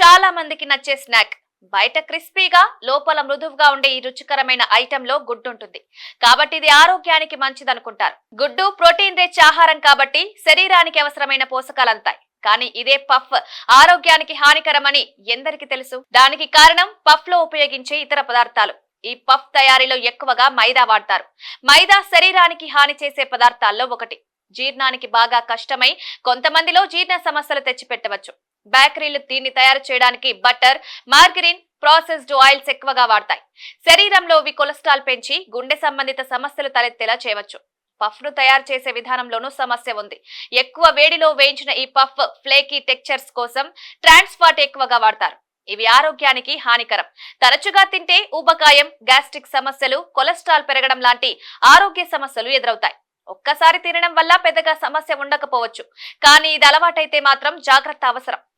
చాలా మందికి నచ్చే స్నాక్. బయట క్రిస్పీగా లోపల మృదువుగా ఉండే ఈ రుచికరమైన ఐటెంలో గుడ్డు ఉంటుంది. కాబట్టి ఇది ఆరోగ్యానికి మంచిదనుకుంటారు. గుడ్డు ప్రోటీన్ రిచ్ ఆహారం కాబట్టి శరీరానికి అవసరమైన పోషకాలు అందుతాయి. కానీ ఇదే పఫ్ ఆరోగ్యానికి హానికరమని ఎందరికి తెలుసు? దానికి కారణం పఫ్ లో ఉపయోగించే ఇతర పదార్థాలు. ఈ పఫ్ తయారీలో ఎక్కువగా మైదా వాడతారు. మైదా శరీరానికి హాని చేసే పదార్థాల్లో ఒకటి. జీర్ణానికి బాగా కష్టమై కొంతమందిలో జీర్ణ సమస్యలు తెచ్చిపెట్టవచ్చు. బేకరీలు దీన్ని తయారు చేయడానికి బటర్, మార్గరిన్, ప్రాసెస్డ్ ఆయిల్స్ ఎక్కువగా వాడతాయి. శరీరంలో ఇవి కొలెస్ట్రాల్ పెంచి గుండె సంబంధిత సమస్యలు తలెత్తేలా చేయవచ్చు. పఫ్ ను తయారు చేసే విధానంలోనూ సమస్య ఉంది. ఎక్కువ వేడిలో వేయించిన ఈ పఫ్ ఫ్లేకీ టెక్చర్స్ కోసం ట్రాన్స్ ఫ్యాట్ ఎక్కువగా వాడతారు. ఇవి ఆరోగ్యానికి హానికరం. తరచుగా తింటే ఊబకాయం, గ్యాస్ట్రిక్ సమస్యలు, కొలెస్ట్రాల్ పెరగడం లాంటి ఆరోగ్య సమస్యలు ఎదురవుతాయి. ఒక్కసారి తినడం వల్ల పెద్దగా సమస్య ఉండకపోవచ్చు. కానీ ఇది అలవాటైతే మాత్రం జాగ్రత్త అవసరం.